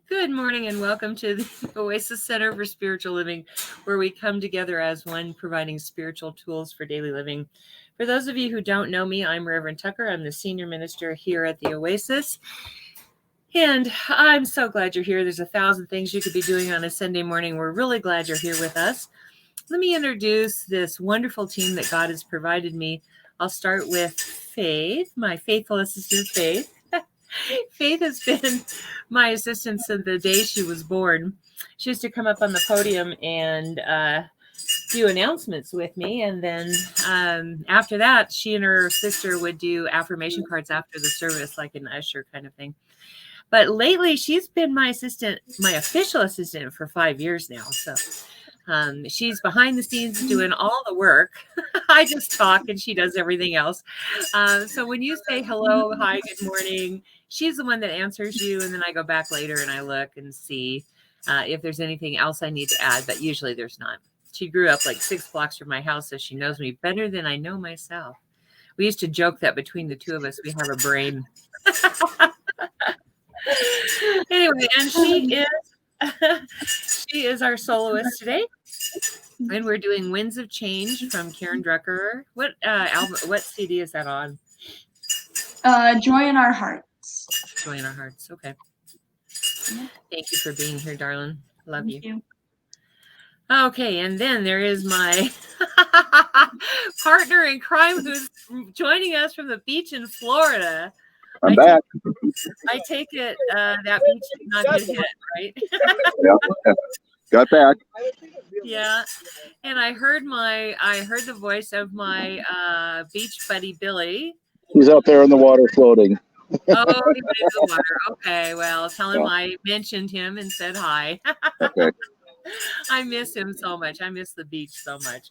Good morning and welcome to the Oasis Center for Spiritual Living, where we come together as one, providing spiritual tools for daily living. For those of you who don't know me, I'm Reverend Tucker. I'm the senior minister here at the Oasis. And I'm so glad you're here. There's 1,000 things you could be doing on a Sunday morning. We're really glad you're here with us. Let me introduce this wonderful team that God has provided me. I'll start with Faith, my faithful assistant, Faith. Faith has been my assistant since the day she was born. She used to come up on the podium and do announcements with me. And then after that, she and her sister would do affirmation cards after the service, like an usher kind of thing. But lately, she's been my assistant, my official assistant for 5 years now. So she's behind the scenes doing all the work. I just talk and she does everything else. So when you say hello, hi, good morning, she's the one that answers you. And then I go back later and I look and see if there's anything else I need to add. But usually there's not. She grew up like 6 blocks from my house, so she knows me better than I know myself. We used to joke that between the two of us, we have a brain. Anyway, and she is our soloist today. And we're doing Winds of Change from Karen Drucker. What album? What CD is that on? Joy in Our Hearts. Joy in Our Hearts. Okay. Thank you for being here, darling. Love Thank you. Okay, and then there is my partner in crime who's joining us from the beach in Florida. I'm back. I take it that beach did not get hit, right? Yeah. Got back. Yeah, and I heard the voice of my beach buddy Billy. He's out there in the water floating. Oh, he's in the water. Okay, well, tell him I mentioned him and said hi. Okay. I miss him so much. I miss the beach so much.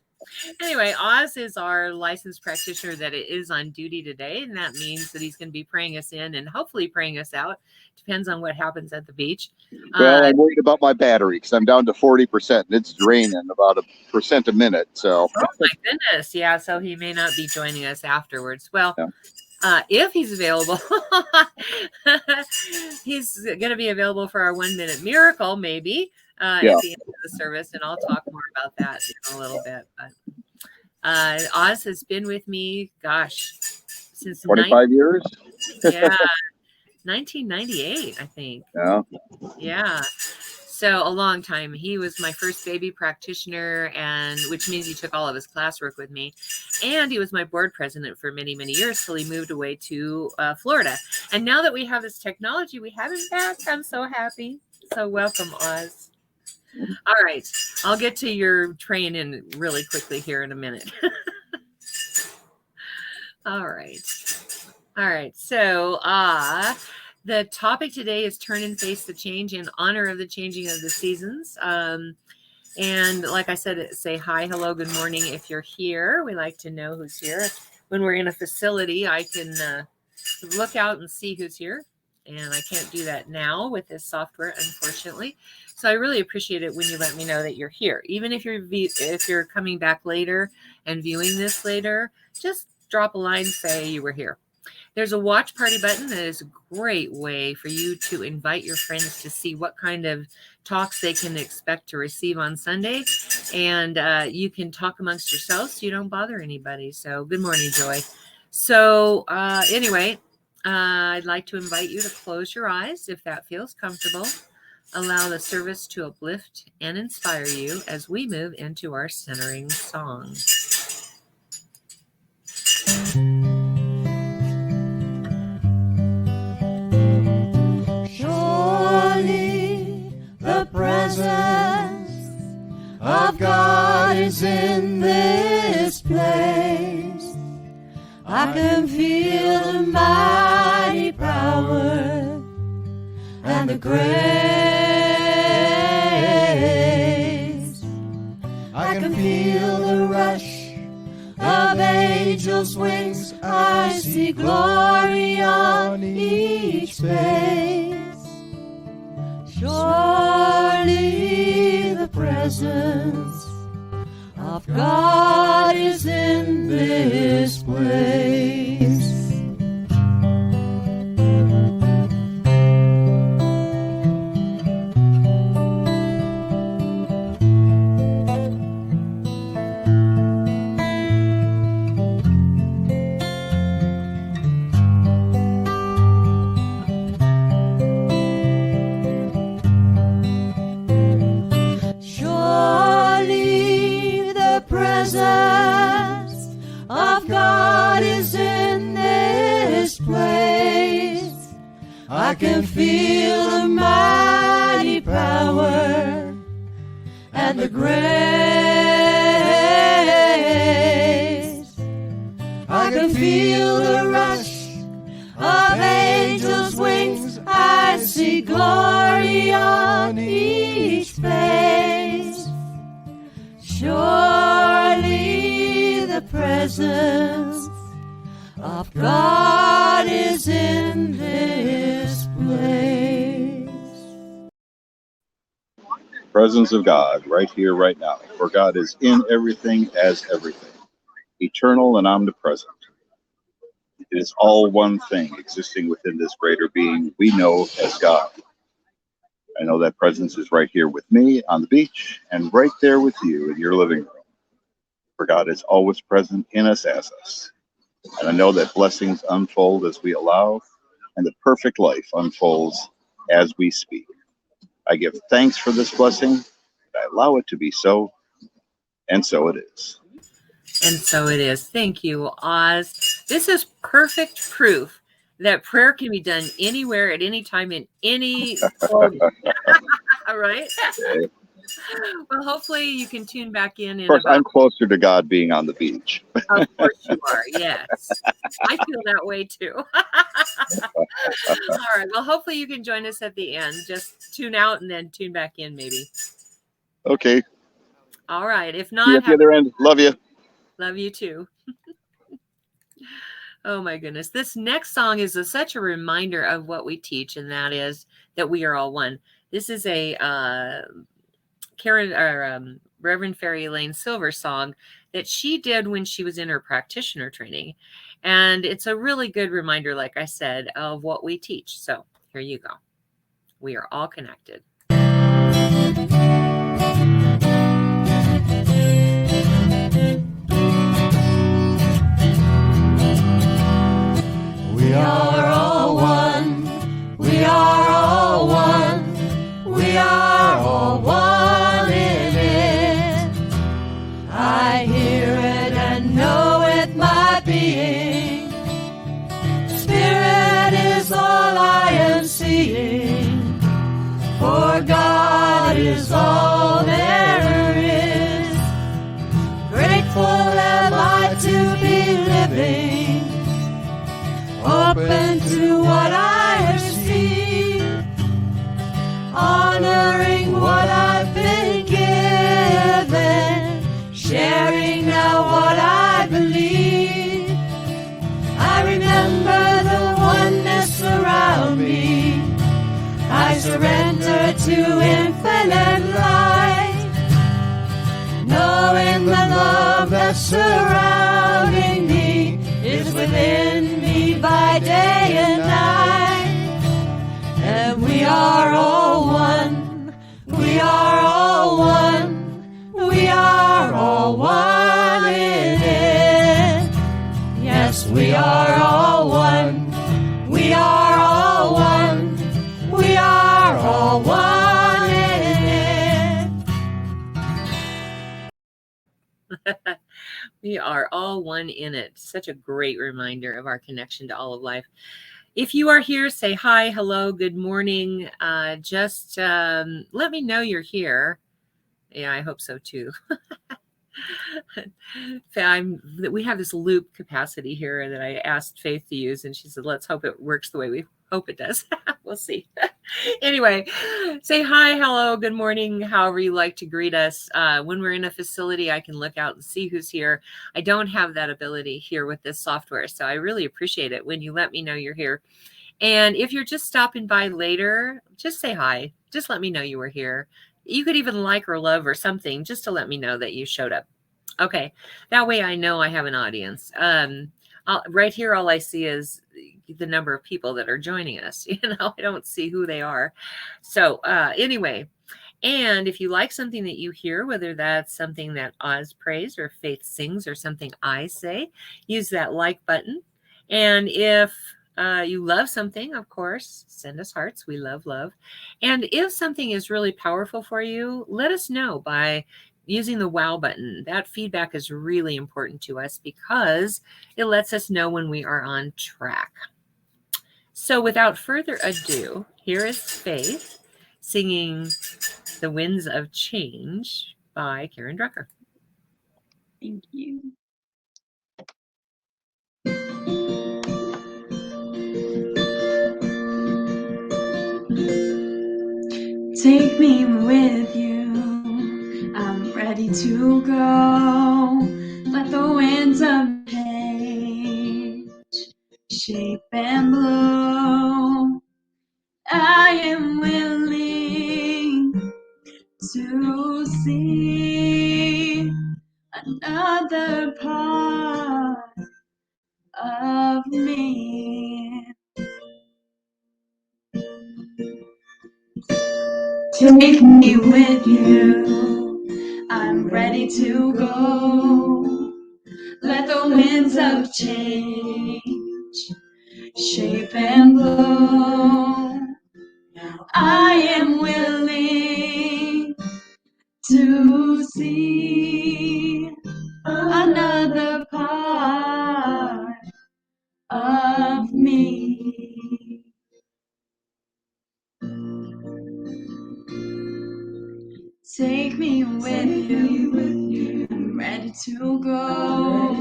Anyway, Oz is our licensed practitioner that is on duty today, and that means that he's going to be praying us in and hopefully praying us out. Depends on what happens at the beach. Well, I'm worried about my battery because I'm down to 40% and it's draining about 1% a minute. So. Oh my goodness, yeah. So he may not be joining us afterwards. Well. Yeah. If he's available, he's going to be available for our 1 minute miracle, maybe at the end of the service, and I'll talk more about that in a little bit. But Oz has been with me, since 25 years. Yeah, 1998, I think. Yeah. So a long time. He was my first baby practitioner, and which means he took all of his classwork with me. And he was my board president for many, many years till he moved away to Florida. And now that we have this technology, we have him back. I'm so happy. So welcome, Oz. All right. I'll get to your training really quickly here in a minute. All right. So, the topic today is Turn and Face the Change in honor of the changing of the seasons. And like I said, say hi, hello, good morning if you're here. We like to know who's here. When we're in a facility, I can look out and see who's here. And I can't do that now with this software, unfortunately. So I really appreciate it when you let me know that you're here. Even if you're coming back later and viewing this later, just drop a line, say you were here. There's a watch party button that is a great way for you to invite your friends to see what kind of talks they can expect to receive on Sunday. And you can talk amongst yourselves so you don't bother anybody. So good morning, Joy. So anyway, I'd like to invite you to close your eyes if that feels comfortable. Allow the service to uplift and inspire you as we move into our centering song. The presence of God is in this place. I can feel the mighty power and the grace. I can feel the rush of angels' wings. I see glory on each face. Surely the presence of God is in this place. can feel the mighty power and the grace. I can feel the rush of angels' wings. I see glory on each face. Surely the presence of God is in this place. Presence of God right here, right now. For God is in everything as everything, eternal and omnipresent. It is all one thing existing within this greater being we know as God. I know that presence is right here with me on the beach and right there with you in your living room. For God is always present in us as us. And I know that blessings unfold as we allow, and the perfect life unfolds as we speak. I give thanks for this blessing, and I allow it to be so, and so it is. And so it is. Thank you, Oz. This is perfect proof that prayer can be done anywhere, at any time, in any all right? Well, hopefully you can tune back in. Of course, I'm closer to God being on the beach. Of course you are, yes. I feel that way too. All right. Well, hopefully you can join us at the end. Just tune out and then tune back in, maybe. Okay. All right. If See you not, at the other end. Love you. love you too. Oh my goodness. This next song is such a reminder of what we teach, and that is that we are all one. This is a Reverend Fairy Elaine Silver song that she did when she was in her practitioner training. And it's a really good reminder, like I said, of what we teach. So here you go. We are all connected. We are all one. We are all one. We are all one in it. I hear it and know it, my being. Spirit is all I am seeing. For God is all there is. Grateful am I to be living, open to what I have seen, honoring what I've been given, sharing now what I believe. I remember the oneness around me. I surrender to infinite light, knowing the love that's surrounding me is within me by day and night. And we are all one. We are all one. We are all one in it. Yes, we are all one. We are all one. We are all one in it. We are all one in it. Such a great reminder of our connection to all of life. If you are here, say hi, hello, good morning. Just let me know you're here. Yeah, I hope so too. We have this loop capacity here that I asked Faith to use, and she said, let's hope it works the way we hope it does. We'll see. Anyway, say hi, hello, good morning, however you like to greet us. When we're in a facility, I can look out and see who's here. I don't have that ability here with this software, so I really appreciate it when you let me know you're here. And if you're just stopping by later, just say hi. Just let me know you were here. You could even like or love or something just to let me know that you showed up. Okay, that way I know I have an audience. Right here, all I see is the number of people that are joining us. I don't see who they are. So anyway, and if you like something that you hear, whether that's something that Oz prays or Faith sings or something I say, use that like button. And if you love something, of course, send us hearts. We love love. And if something is really powerful for you, let us know by using the wow button. That feedback is really important to us because it lets us know when we are on track. So without further ado, here is Faith singing The Winds of Change by Karen Drucker. Thank you. Take me with you, I'm ready to go. Let the winds of change shape and blow. I am willing to see another part of me. Take me with you, I'm ready to go. Let the winds of change shape and blow. I am willing to see another part of me. Take me with you, I'm ready to go.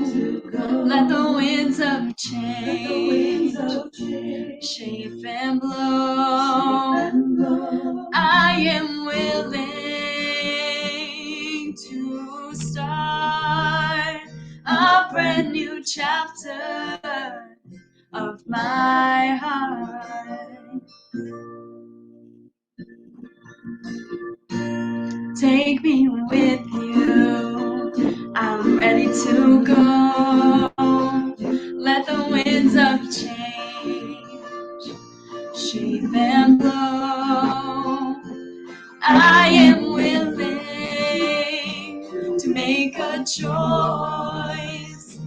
Let the winds of change shape and blow. I am willing to start a brand new chapter of my heart. Take me with you, I'm ready to go. Let the winds of change shape and blow. I am willing to make a choice.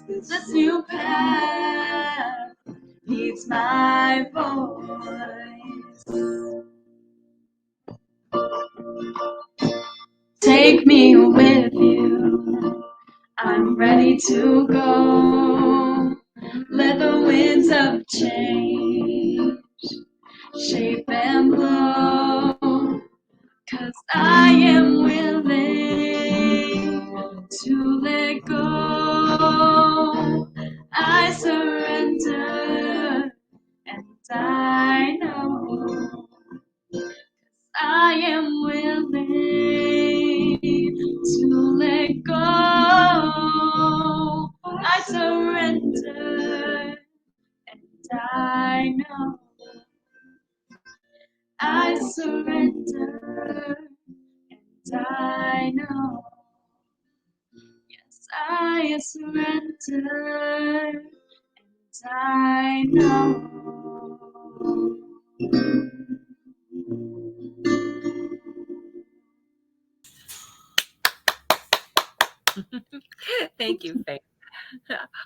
This new path needs my voice. Take me with you, I'm ready to go. Let the winds of change shape and blow. 'Cause I am willing to let go. I surrender and I know. I am willing to let go. I surrender and I know. I surrender and I know. Yes, I surrender and I know. Thank you, Faith.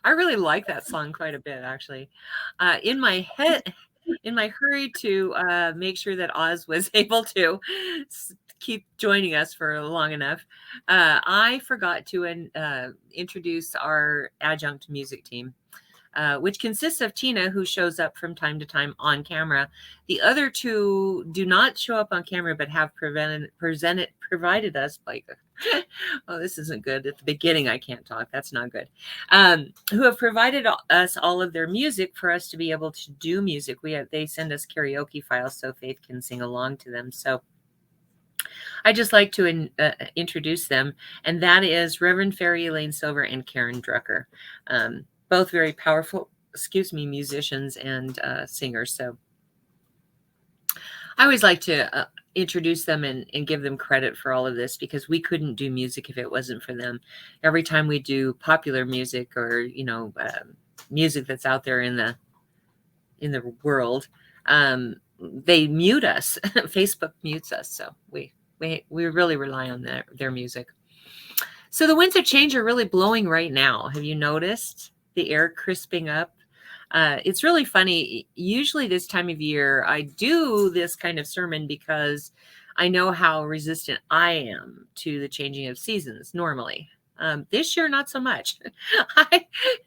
I really like that song quite a bit, actually. In my hurry to make sure that Oz was able to keep joining us for long enough, I forgot to introduce our adjunct music team. Which consists of Tina, who shows up from time to time on camera. The other two do not show up on camera, but have provided us like, oh, this isn't good. At the beginning, I can't talk. That's not good. Who have provided us all of their music for us to be able to do music. They send us karaoke files so Faith can sing along to them. So I just like to introduce them, and that is Reverend Fairy Elaine Silver and Karen Drucker. Both very powerful, musicians and singers. So I always like to introduce them and give them credit for all of this, because we couldn't do music if it wasn't for them. Every time we do popular music or, music that's out there in the world, they mute us. Facebook mutes us. So we really rely on their music. So the winds of change are really blowing right now. Have you noticed the air crisping up? It's really funny. Usually this time of year, I do this kind of sermon because I know how resistant I am to the changing of seasons normally. This year, not so much.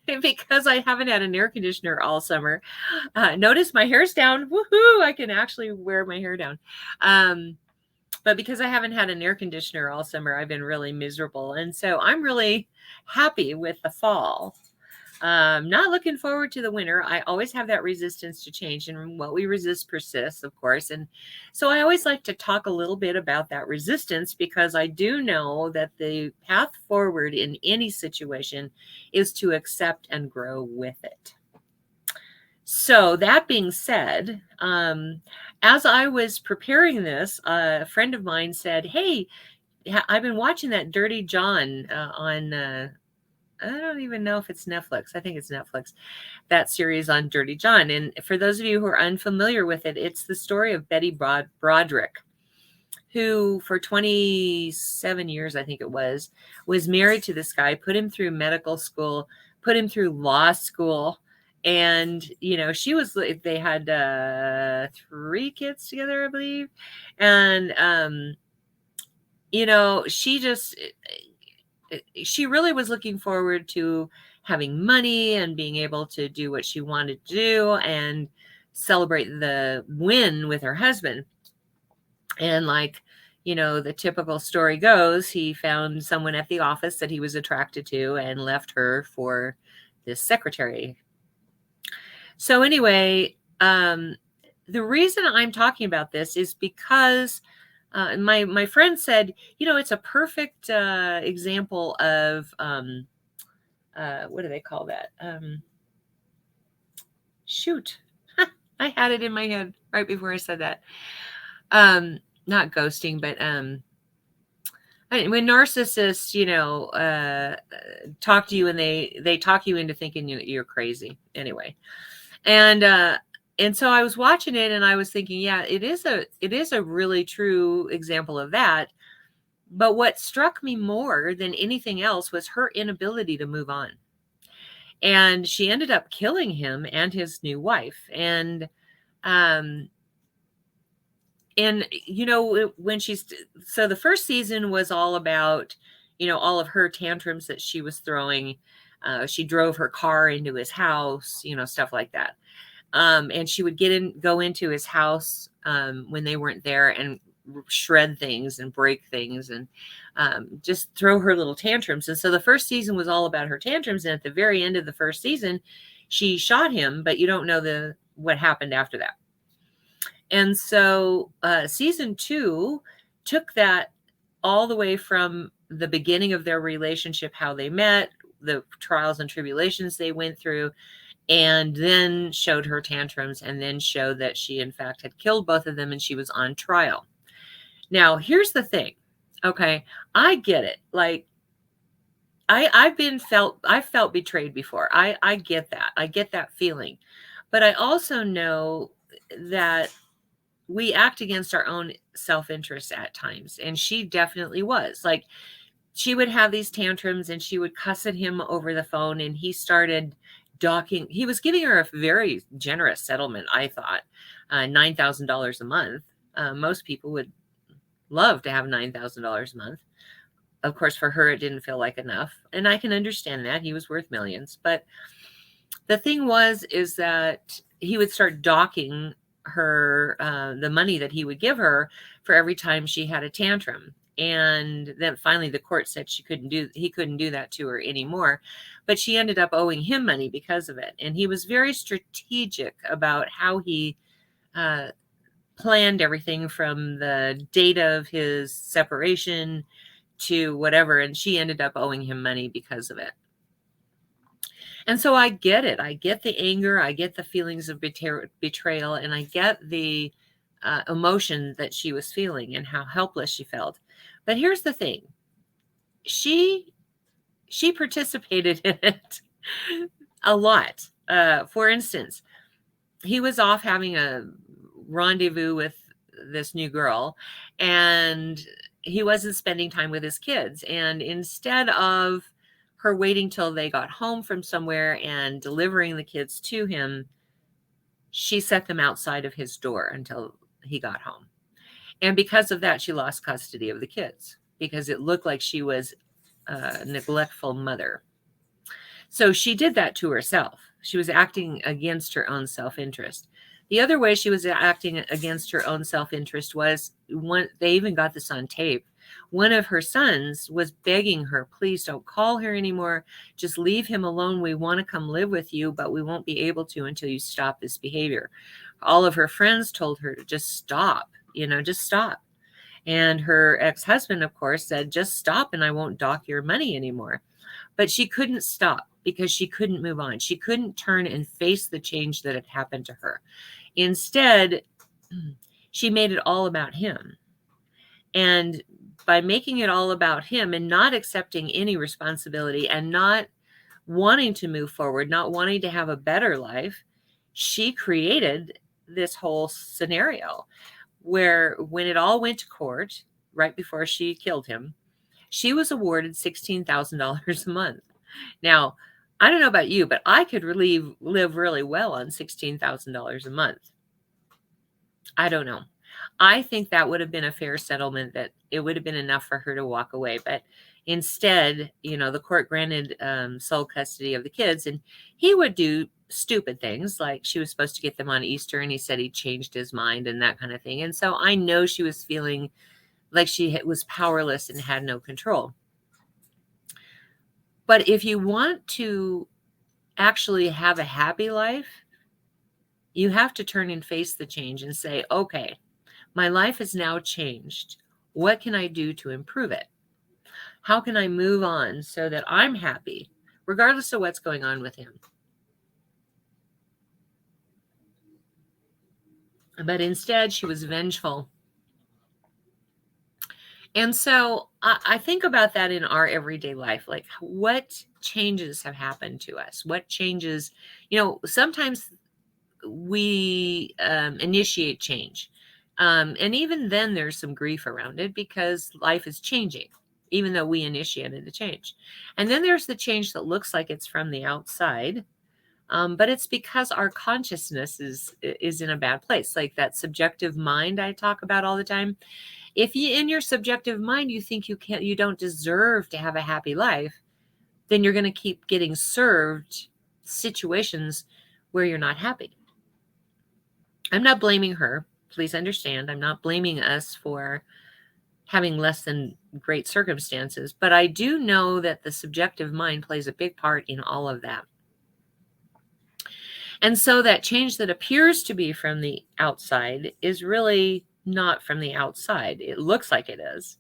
Because I haven't had an air conditioner all summer. Notice my hair's down. Woohoo! I can actually wear my hair down. But because I haven't had an air conditioner all summer, I've been really miserable. And so I'm really happy with the fall. Not looking forward to the winter. I always have that resistance to change, and what we resist persists, of course. And so I always like to talk a little bit about that resistance, because I do know that the path forward in any situation is to accept and grow with it. So that being said, as I was preparing this, a friend of mine said, "Hey, I've been watching that Dirty John on I don't even know if it's Netflix. I think it's Netflix, that series on Dirty John." And for those of you who are unfamiliar with it, it's the story of Betty Broderick, who for 27 years, I think it was married to this guy, put him through medical school, put him through law school. And, they had 3 kids together, I believe. And, she really was looking forward to having money and being able to do what she wanted to do and celebrate the win with her husband. And the typical story goes, he found someone at the office that he was attracted to and left her for this secretary. So anyway, the reason I'm talking about this is because my friend said, it's a perfect example of what do they call that? Shoot, I had it in my head right before I said that. Not ghosting, but when narcissists, talk to you and they talk you into thinking you're crazy. Anyway, and so I was watching it and I was thinking, yeah, it is a really true example of that. But what struck me more than anything else was her inability to move on. And she ended up killing him and his new wife. And so the first season was all about, all of her tantrums that she was throwing. She drove her car into his house, stuff like that. And she would go into his house when they weren't there and shred things and break things and just throw her little tantrums. And so the first season was all about her tantrums. And at the very end of the first season, she shot him, but you don't know what happened after that. And so season 2 took that all the way from the beginning of their relationship, how they met, the trials and tribulations they went through, and then showed her tantrums, and then showed that she, in fact, had killed both of them and she was on trial. Now, here's the thing. Okay, I get it. I've felt betrayed before. I get that. I get that feeling. But I also know that we act against our own self-interest at times. And she definitely was. She would have these tantrums and she would cuss at him over the phone, and he started docking. He was giving her a very generous settlement, I thought, $9,000 a month. Most people would love to have $9,000 a month. Of course, for her, it didn't feel like enough. And I can understand that. He was worth millions. But the thing is that he would start docking her the money that he would give her for every time she had a tantrum. And then finally the court said he couldn't do that to her anymore, but she ended up owing him money because of it. And he was very strategic about how he planned everything from the date of his separation to whatever. And she ended up owing him money because of it. And so I get it. I get the anger. I get the feelings of betrayal. And I get the emotion that she was feeling and how helpless she felt. But here's the thing. She participated in it a lot. For instance, he was off having a rendezvous with this new girl, and he wasn't spending time with his kids. And instead of her waiting till they got home from somewhere and delivering the kids to him, she set them outside of his door until he got home. And because of that, she lost custody of the kids, because it looked like she was neglectful mother. So she did that to herself. She was acting against her own self-interest. The other way she was acting against her own self-interest was they even got this on tape. One of her sons was begging her, please don't call her anymore. Just leave him alone. We want to come live with you, but we won't be able to until you stop this behavior. All of her friends told her to just stop, just stop. And her ex-husband, of course, said, just stop and I won't dock your money anymore. But she couldn't stop because she couldn't move on. She couldn't turn and face the change that had happened to her. Instead, she made it all about him. And by making it all about him and not accepting any responsibility and not wanting to move forward, not wanting to have a better life, she created this whole scenario where when it all went to court, right before she killed him, she was awarded $16,000 a month. Now, I don't know about you, but I could live really well on $16,000 a month. I don't know. I think that would have been a fair settlement, that it would have been enough for her to walk away. But instead, the court granted sole custody of the kids, and he would do stupid things like she was supposed to get them on Easter, and he said he changed his mind and that kind of thing. And so I know she was feeling like she was powerless and had no control. But if you want to actually have a happy life, you have to turn and face the change and say, okay, my life has now changed. What can I do to improve it? How can I move on so that I'm happy, regardless of what's going on with him? But instead, she was vengeful. And so I think about that in our everyday life. Like, what changes have happened to us? What changes, sometimes we initiate change. And even then there's some grief around it because life is changing, even though we initiated the change. And then there's the change that looks like it's from the outside. But it's because our consciousness is in a bad place. Like that subjective mind I talk about all the time. If you, in your subjective mind, you think you don't deserve to have a happy life, then you're going to keep getting served situations where you're not happy. I'm not blaming her. Please understand. I'm not blaming us for having less than great circumstances, but I do know that the subjective mind plays a big part in all of that. And so that change that appears to be from the outside is really not from the outside. It looks like it is.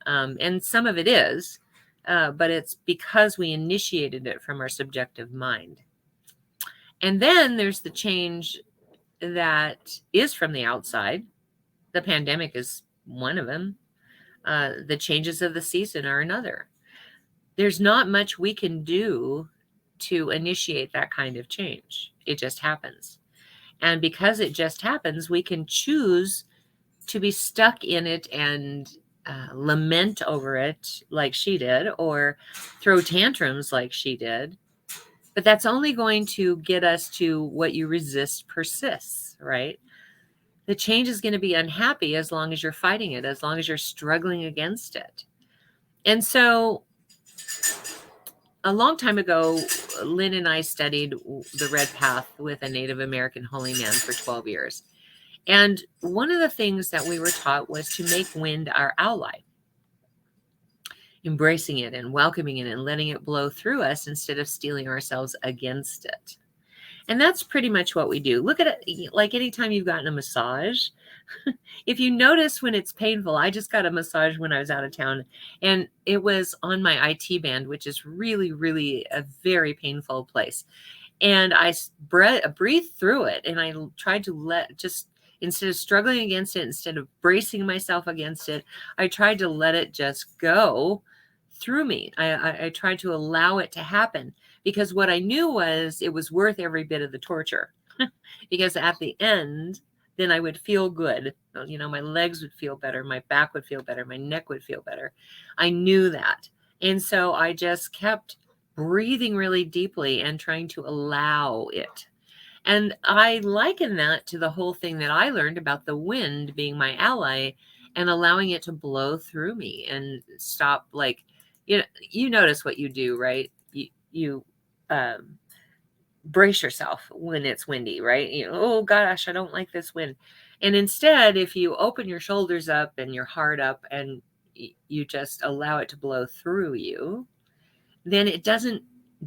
And some of it is, but it's because we initiated it from our subjective mind. And then there's the change that is from the outside. The pandemic is one of them. The changes of the season are another. There's not much we can do to initiate that kind of change. It just happens. And because it just happens, we can choose to be stuck in it and lament over it like she did, or throw tantrums like she did. But that's only going to get us to what you resist persists, right? The change is going to be unhappy as long as you're fighting it, as long as you're struggling against it. And so a long time ago, Lynn and I studied the Red Path with a Native American holy man for 12 years. And one of the things that we were taught was to make wind our ally, embracing it and welcoming it and letting it blow through us instead of steeling ourselves against it. And that's pretty much what we do. Look at it like anytime you've gotten a massage. If you notice when it's painful, I just got a massage when I was out of town, and it was on my IT band, which is really, really a very painful place. And I breathed through it, and I tried to instead of struggling against it, instead of bracing myself against it, I tried to let it just go through me. I tried to allow it to happen, because what I knew was it was worth every bit of the torture. Because at the end, then I would feel good. My legs would feel better. My back would feel better. My neck would feel better. I knew that. And so I just kept breathing really deeply and trying to allow it. And I liken that to the whole thing that I learned about the wind being my ally and allowing it to blow through me and stop, you notice what you do, right? You brace yourself when it's windy, right? Oh gosh, I don't like this wind. And instead, if you open your shoulders up and your heart up and you just allow it to blow through you, then it doesn't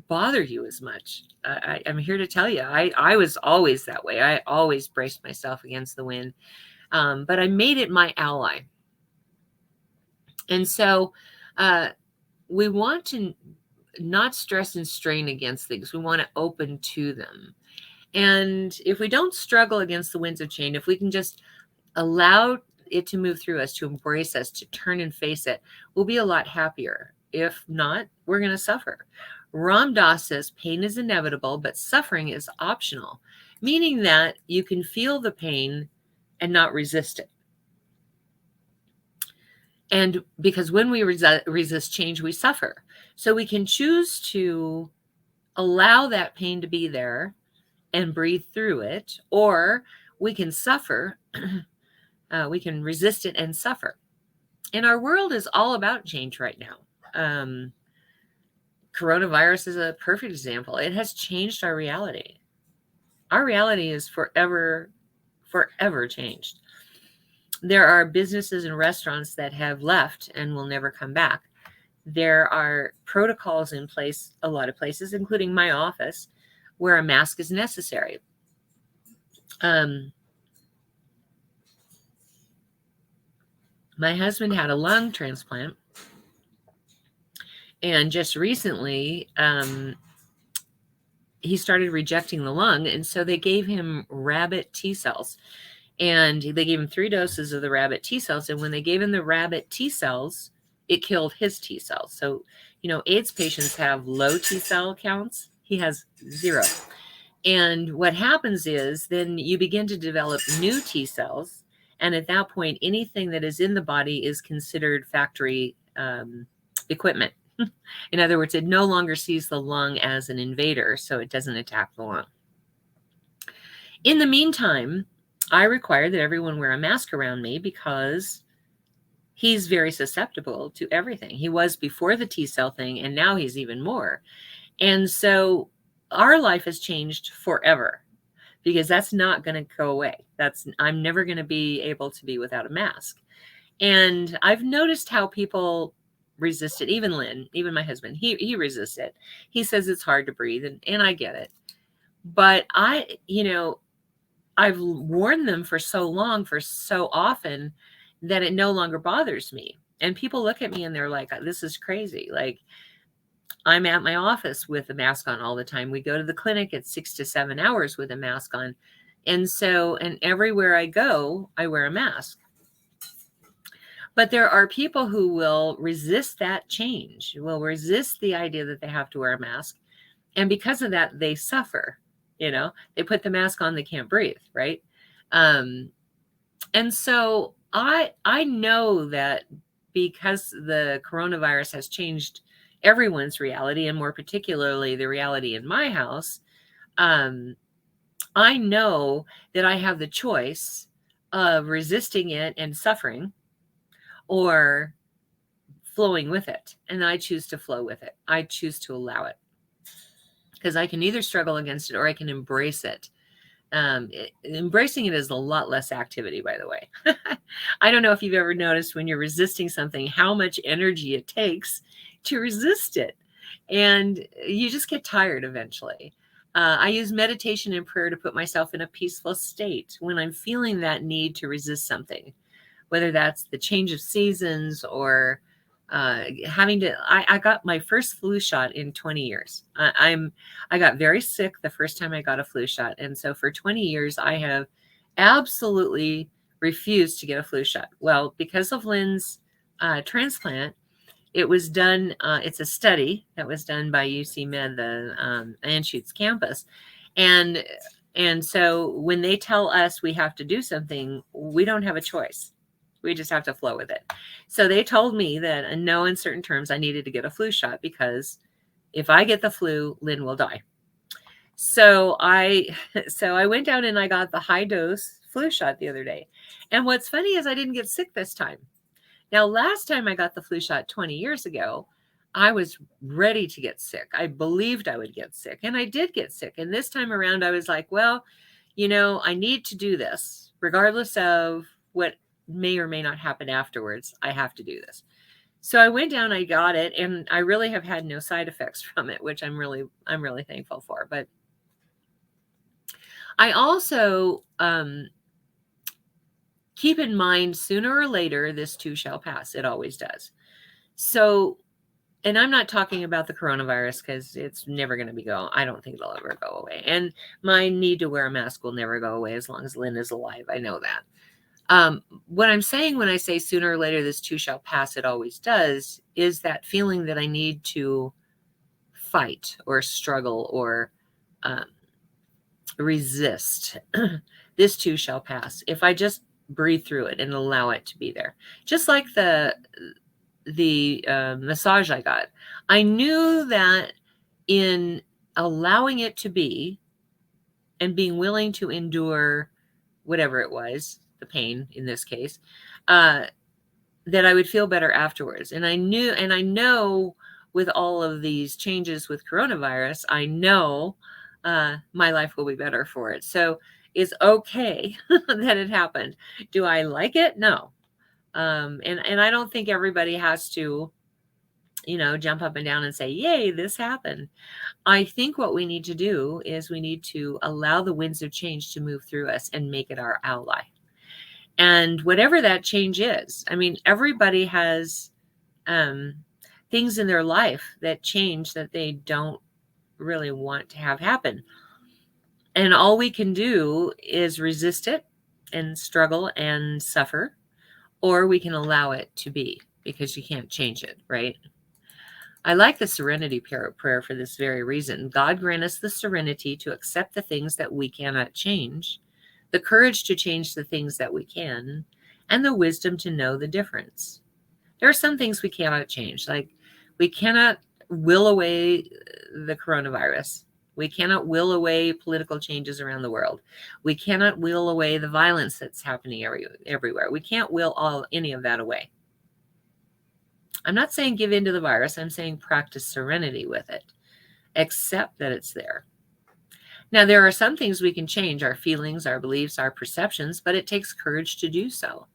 bother you as much. I'm here to tell you, I was always that way. I always braced myself against the wind, but I made it my ally. And so we want to not stress and strain against things. We want to open to them. And if we don't struggle against the winds of change, if we can just allow it to move through us, to embrace us, to turn and face it, we'll be a lot happier. If not, we're going to suffer. Ram Dass says pain is inevitable, but suffering is optional, meaning that you can feel the pain and not resist it. And because when we resist change, we suffer. So we can choose to allow that pain to be there and breathe through it, or we can suffer. We can resist it and suffer. And our world is all about change right now. Coronavirus is a perfect example. It has changed our reality. Our reality is forever changed. There are businesses and restaurants that have left and will never come back. There are protocols in place, a lot of places, including my office, where a mask is necessary. My husband had a lung transplant, and just recently he started rejecting the lung, and so they gave him rabbit T cells, and they gave him 3 doses of the rabbit T cells. And when they gave him the rabbit T cells, it killed his T cells. So, AIDS patients have low T cell counts. He has 0. And what happens is then you begin to develop new T cells. And at that point, anything that is in the body is considered factory equipment. In other words, it no longer sees the lung as an invader, so it doesn't attack the lung. In the meantime, I require that everyone wear a mask around me because he's very susceptible to everything. He was before the T cell thing, and now he's even more. And so our life has changed forever, because that's not going to go away. I'm never going to be able to be without a mask. And I've noticed how people resist it. Even Lynn, even my husband, he resists it. He says it's hard to breathe, and I get it. But I've warned them for so long, for so often, that it no longer bothers me. And people look at me and they're like, this is crazy. Like, I'm at my office with a mask on all the time. We go to the clinic at 6 to 7 hours with a mask on. And everywhere I go, I wear a mask. But there are people who will resist that change, will resist the idea that they have to wear a mask. And because of that, they suffer. They put the mask on, they can't breathe, right? And so I know that because the coronavirus has changed everyone's reality, and more particularly the reality in my house, I know that I have the choice of resisting it and suffering, or flowing with it. And I choose to flow with it. I choose to allow it, because I can either struggle against it or I can embrace it. Embracing it is a lot less activity, by the way. I don't know if you've ever noticed when you're resisting something, how much energy it takes to resist it. And you just get tired eventually. I use meditation and prayer to put myself in a peaceful state when I'm feeling that need to resist something, whether that's the change of seasons or I got my first flu shot in 20 years. I got very sick the first time I got a flu shot. And so for 20 years, I have absolutely refused to get a flu shot. Well, because of Lynn's transplant, it was done. It's a study that was done by UC Med, the Anschutz campus. And so when they tell us we have to do something, we don't have a choice. We just have to flow with it. So they told me that in no uncertain terms, I needed to get a flu shot, because if I get the flu, Lynn will die. So I went down and I got the high dose flu shot the other day. And what's funny is I didn't get sick this time. Now, last time I got the flu shot 20 years ago, I was ready to get sick. I believed I would get sick, and I did get sick. And this time around, I was like, well, I need to do this regardless of what may or may not happen afterwards. I have to do this. So I went down, I got it, and I really have had no side effects from it, which I'm really thankful for. But I also keep in mind, sooner or later, this too shall pass. It always does. So, and I'm not talking about the coronavirus because it's never going to be gone. I don't think it'll ever go away. And my need to wear a mask will never go away as long as Lynn is alive. I know that. What I'm saying when I say sooner or later this too shall pass, it always does, is that feeling that I need to fight or struggle or resist. This too shall pass. If I just breathe through it and allow it to be there. Just like the massage I got. I knew that in allowing it to be and being willing to endure whatever it was, the pain in this case, that I would feel better afterwards. And I know with all of these changes with coronavirus, I know my life will be better for it. So it's okay that it happened. Do I like it? No. And I don't think everybody has to, jump up and down and say, yay, this happened. I think what we need to do is we need to allow the winds of change to move through us and make it our ally. And whatever that change is, I mean, everybody has things in their life that change that they don't really want to have happen. And all we can do is resist it and struggle and suffer, or we can allow it to be, because you can't change it, right? I like the serenity prayer for this very reason. God grant us the serenity to accept the things that we cannot change, the courage to change the things that we can, and the wisdom to know the difference. There are some things we cannot change, like we cannot will away the coronavirus. We cannot will away political changes around the world. We cannot will away the violence that's happening everywhere. We can't will any of that away. I'm not saying give in to the virus. I'm saying practice serenity with it. Accept that it's there. Now, there are some things we can change, our feelings, our beliefs, our perceptions, but it takes courage to do so.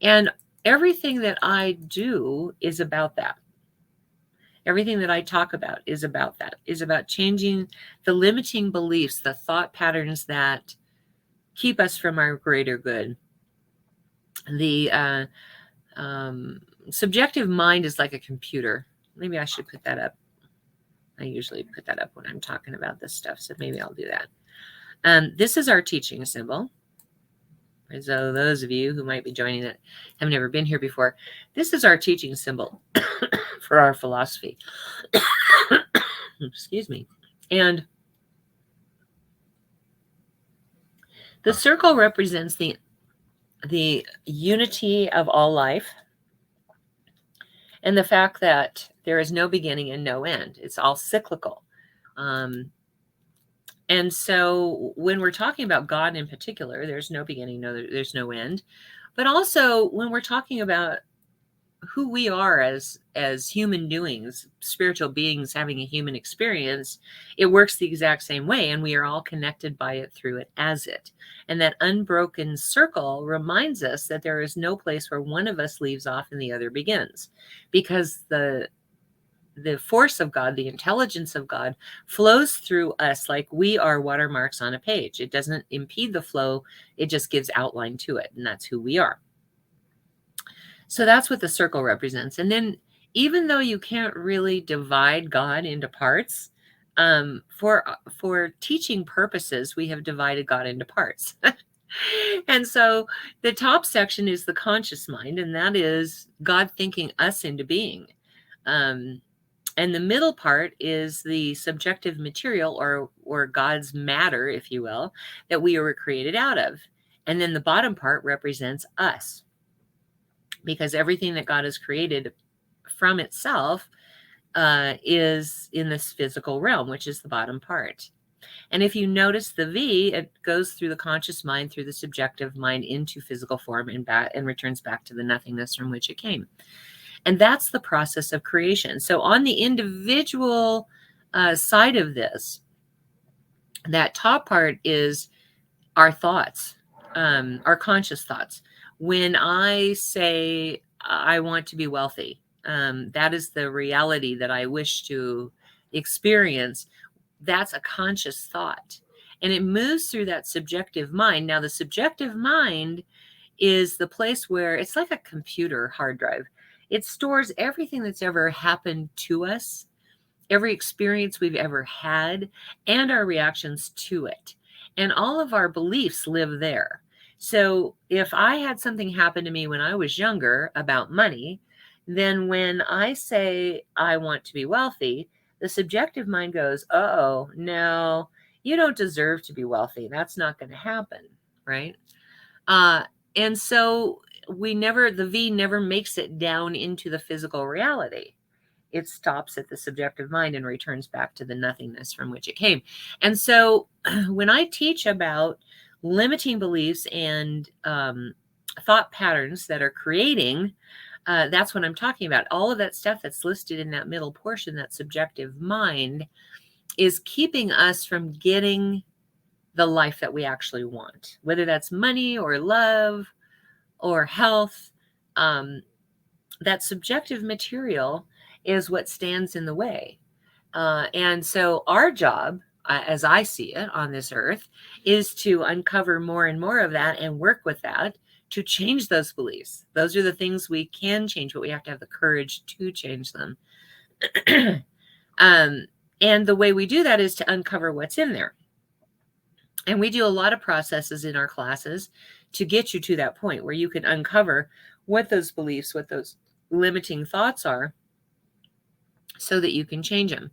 And everything that I do is about that. Everything that I talk about is about that, is about changing the limiting beliefs, the thought patterns that keep us from our greater good. The subjective mind is like a computer. Maybe I should put that up. I usually put that up when I'm talking about this stuff, so maybe I'll do that. This is our teaching symbol. So those of you who might be joining that have never been here before, this is our teaching symbol for our philosophy. Excuse me. And the circle represents the unity of all life and the fact that there is no beginning and no end. It's all cyclical. And so when we're talking about God in particular, there's no beginning, there's no end. But also when we're talking about who we are as human doings, spiritual beings having a human experience, it works the exact same way. And we are all connected by it, through it, as it. And that unbroken circle reminds us that there is no place where one of us leaves off and the other begins. Because the force of God, the intelligence of God, flows through us like we are watermarks on a page. It doesn't impede the flow. It just gives outline to it. And that's who we are. So that's what the circle represents. And then even though you can't really divide God into parts, for teaching purposes, we have divided God into parts. And so the top section is the conscious mind, and that is God thinking us into being. And the middle part is the subjective material, or God's matter, if you will, that we were created out of. And then the bottom part represents us, because everything that God has created from itself is in this physical realm, which is the bottom part. And if you notice the V, it goes through the conscious mind, through the subjective mind, into physical form, and returns back to the nothingness from which it came. And that's the process of creation. So on the individual side of this, that top part is our thoughts, our conscious thoughts. When I say I want to be wealthy, that is the reality that I wish to experience. That's a conscious thought. And it moves through that subjective mind. Now, the subjective mind is the place where it's like a computer hard drive. It stores everything that's ever happened to us, every experience we've ever had, and our reactions to it. And all of our beliefs live there. So if I had something happen to me when I was younger about money, then when I say I want to be wealthy, the subjective mind goes, oh, no, you don't deserve to be wealthy. That's not going to happen, right? And so the V never makes it down into the physical reality. It stops at the subjective mind and returns back to the nothingness from which it came. And so when I teach about limiting beliefs and thought patterns that are creating, that's what I'm talking about. All of that stuff that's listed in that middle portion, that subjective mind, is keeping us from getting the life that we actually want, whether that's money or love or health. That subjective material is what stands in the way. And so our job, as I see it on this earth, is to uncover more and more of that and work with that to change those beliefs. Those are the things we can change, but we have to have the courage to change them. And the way we do that is to uncover what's in there. And we do a lot of processes in our classes to get you to that point where you can uncover what those beliefs, what those limiting thoughts are, so that you can change them.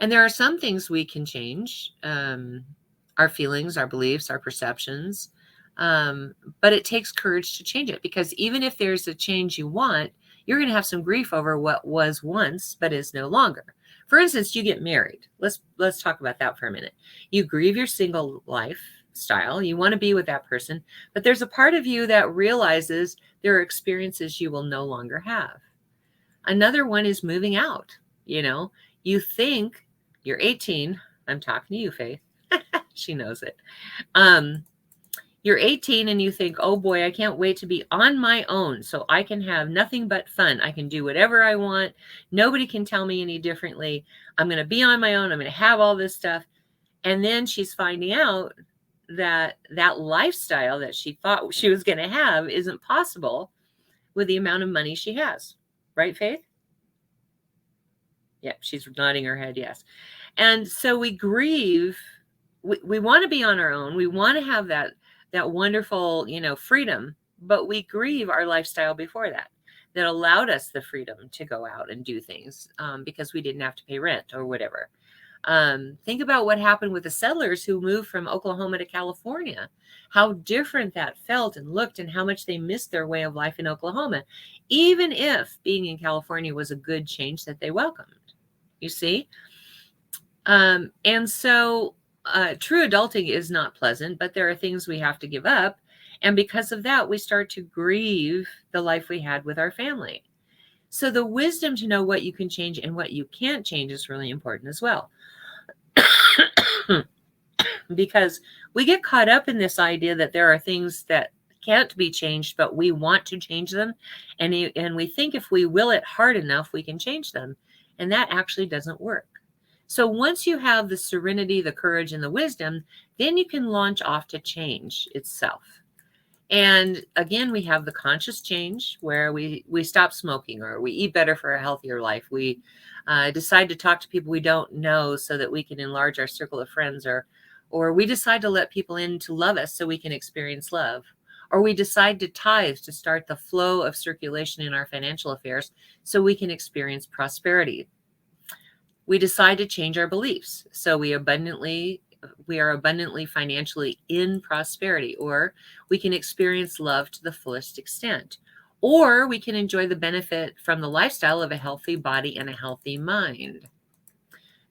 And there are some things we can change, our feelings, our beliefs, our perceptions, but it takes courage to change it, because even if there's a change you want, you're going to have some grief over what was once but is no longer. For instance, you get married. Let's talk about that for a minute. You grieve your single lifestyle. You want to be with that person, but there's a part of you that realizes there are experiences you will no longer have. Another one is moving out. You think you're 18. I'm talking to you, Faith. She knows it. You're 18 and you think, oh boy, I can't wait to be on my own so I can have nothing but fun. I can do whatever I want. Nobody can tell me any differently. I'm going to be on my own. I'm going to have all this stuff. And then she's finding out that lifestyle that she thought she was going to have isn't possible with the amount of money she has. Right, Faith? Yeah, she's nodding her head, yes. And so we grieve. We want to be on our own. We want to have that wonderful, freedom, but we grieve our lifestyle before that allowed us the freedom to go out and do things because we didn't have to pay rent or whatever. Think about what happened with the settlers who moved from Oklahoma to California, how different that felt and looked, and how much they missed their way of life in Oklahoma, even if being in California was a good change that they welcomed. You see? And so true adulting is not pleasant, but there are things we have to give up. And because of that, we start to grieve the life we had with our family. So the wisdom to know what you can change and what you can't change is really important as well. Because we get caught up in this idea that there are things that can't be changed, but we want to change them. And we think if we will it hard enough, we can change them. And that actually doesn't work. So once you have the serenity, the courage, and the wisdom, then you can launch off to change itself. And again, we have the conscious change where we stop smoking, or we eat better for a healthier life. We decide to talk to people we don't know so that we can enlarge our circle of friends, or we decide to let people in to love us so we can experience love. Or we decide to tithe to start the flow of circulation in our financial affairs so we can experience prosperity. We decide to change our beliefs so we are abundantly financially in prosperity, or we can experience love to the fullest extent, or we can enjoy the benefit from the lifestyle of a healthy body and a healthy mind.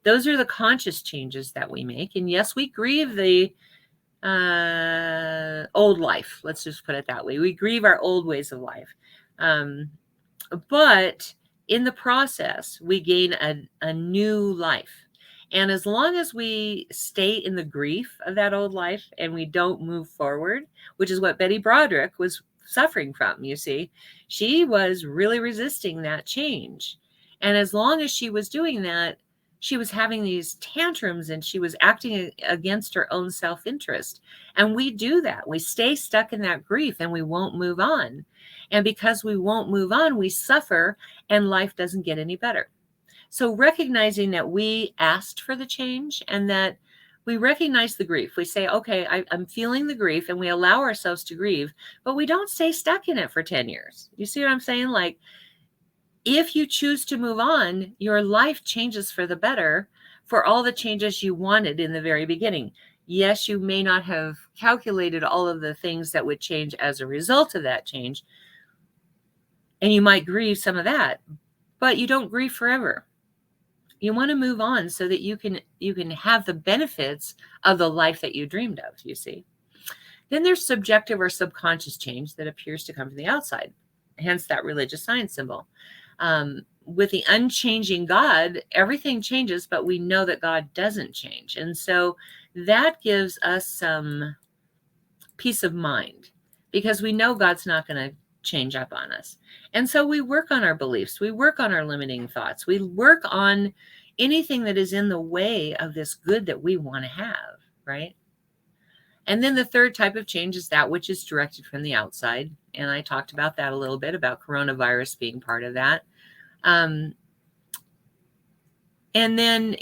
Those are the conscious changes that we make. And yes, we grieve the old life. Let's just put it that way. We grieve our old ways of life. But in the process, we gain a new life. And as long as we stay in the grief of that old life and we don't move forward, which is what Betty Broderick was suffering from, you see, she was really resisting that change. And as long as she was doing that, she was having these tantrums and she was acting against her own self-interest. And we do that. We stay stuck in that grief and we won't move on. And because we won't move on, we suffer and life doesn't get any better. So recognizing that we asked for the change and that we recognize the grief. We say, okay, I'm feeling the grief, and we allow ourselves to grieve, but we don't stay stuck in it for 10 years. You see what I'm saying? Like, if you choose to move on, your life changes for the better for all the changes you wanted in the very beginning. Yes, you may not have calculated all of the things that would change as a result of that change, and you might grieve some of that, but you don't grieve forever. You want to move on so that you can have the benefits of the life that you dreamed of, you see. Then there's subjective or subconscious change that appears to come from the outside, hence that religious science symbol. With the unchanging God, everything changes, but we know that God doesn't change. And so that gives us some peace of mind because we know God's not going to change up on us. And so we work on our beliefs. We work on our limiting thoughts. We work on anything that is in the way of this good that we want to have, right? And then the third type of change is that which is directed from the outside. And I talked about that a little bit, about coronavirus being part of that. And then,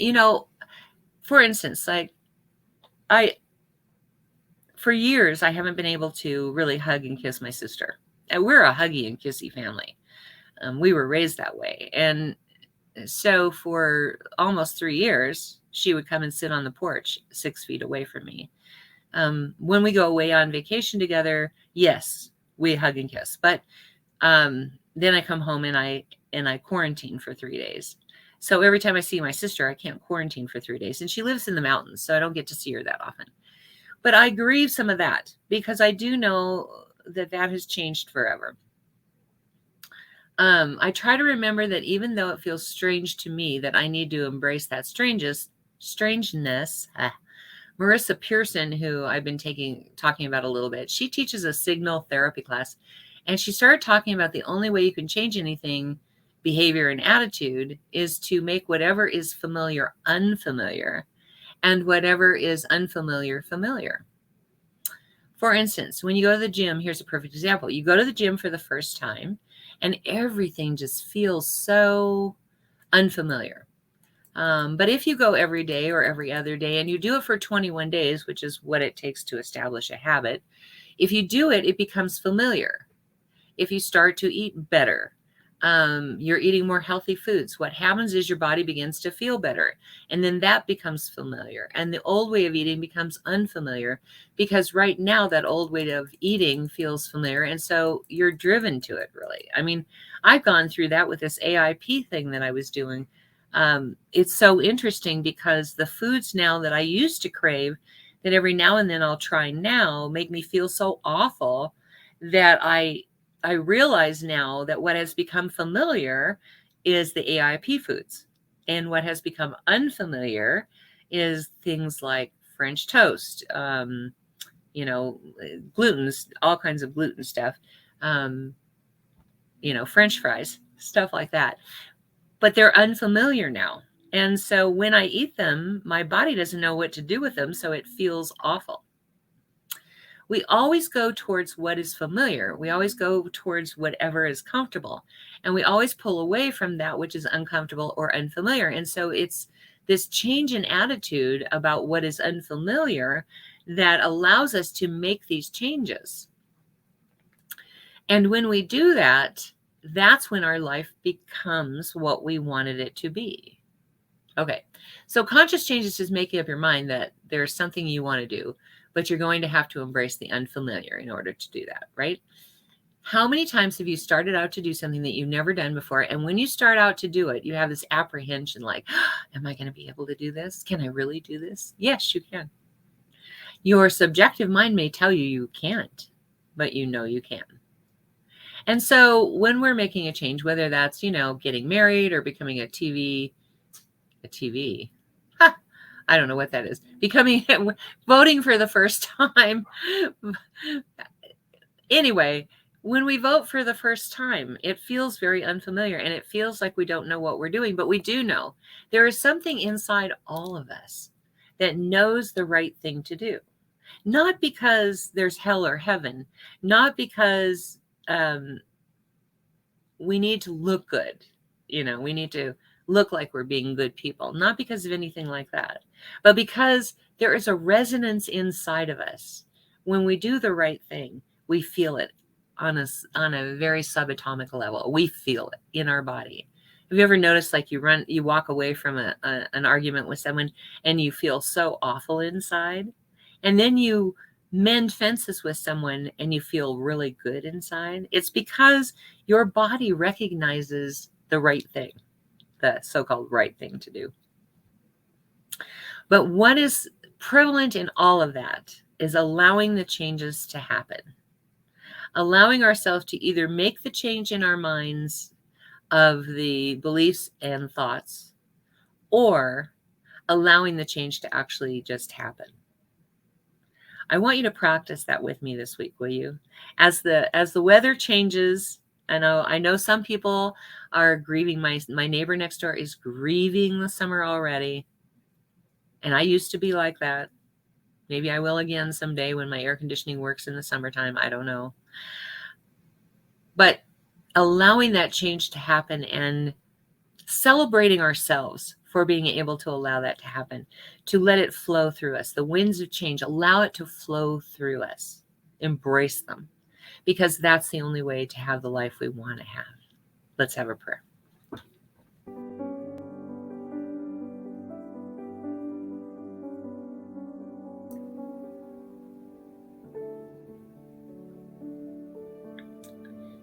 for instance, for years, I haven't been able to really hug and kiss my sister. And we're a huggy and kissy family. We were raised that way. And so for almost 3 years, she would come and sit on the porch 6 feet away from me. When we go away on vacation together, yes, we hug and kiss. But then I come home and I quarantine for 3 days. So every time I see my sister, I can't quarantine for 3 days. And she lives in the mountains, so I don't get to see her that often. But I grieve some of that because I do know that has changed forever. I try to remember that even though it feels strange to me, that I need to embrace that strangeness. Marissa Pearson, who I've been talking about a little bit, she teaches a signal therapy class, and she started talking about the only way you can change anything, behavior and attitude, is to make whatever is familiar unfamiliar and whatever is unfamiliar familiar. For instance, when you go to the gym, here's a perfect example. You go to the gym for the first time and everything just feels so unfamiliar. But if you go every day or every other day and you do it for 21 days, which is what it takes to establish a habit, if you do it, it becomes familiar. If you start to eat better, you're eating more healthy foods, what happens is your body begins to feel better. And then that becomes familiar. And the old way of eating becomes unfamiliar because right now that old way of eating feels familiar. And so you're driven to it, really. I mean, I've gone through that with this AIP thing that I was doing. It's so interesting because the foods now that I used to crave, that every now and then I'll try now, make me feel so awful that I realize now that what has become familiar is the AIP foods. And what has become unfamiliar is things like French toast, glutens, all kinds of gluten stuff, French fries, stuff like that. But they're unfamiliar now. And so when I eat them, my body doesn't know what to do with them. So it feels awful. We always go towards what is familiar. We always go towards whatever is comfortable. And we always pull away from that which is uncomfortable or unfamiliar. And so it's this change in attitude about what is unfamiliar that allows us to make these changes. And when we do that, that's when our life becomes what we wanted it to be. Okay, so conscious change is just making up your mind that there's something you want to do, but you're going to have to embrace the unfamiliar in order to do that, right? How many times have you started out to do something that you've never done before? And when you start out to do it, you have this apprehension like, am I going to be able to do this? Can I really do this? Yes, you can. Your subjective mind may tell you you can't, but you know you can. And so when we're making a change, whether that's, getting married or becoming a TV, I don't know what that is, voting for the first time. Anyway, when we vote for the first time, it feels very unfamiliar and it feels like we don't know what we're doing, but we do know. There is something inside all of us that knows the right thing to do. Not because there's hell or heaven, not because we need to look good. We need to look like we're being good people, not because of anything like that, but because there is a resonance inside of us. When we do the right thing, we feel it on a very subatomic level. We feel it in our body. Have you ever noticed, like, you walk away from an argument with someone and you feel so awful inside, and then you mend fences with someone and you feel really good inside? It's because your body recognizes the right thing, the so-called right thing to do. But what is prevalent in all of that is allowing the changes to happen. Allowing ourselves to either make the change in our minds of the beliefs and thoughts, or allowing the change to actually just happen. I want you to practice that with me this week, will you? As the weather changes, I know some people are grieving. My neighbor next door is grieving the summer already. And I used to be like that. Maybe I will again someday when my air conditioning works in the summertime. I don't know. But allowing that change to happen and celebrating ourselves for being able to allow that to happen, to let it flow through us. The winds of change, allow it to flow through us. Embrace them, because that's the only way to have the life we want to have. Let's have a prayer.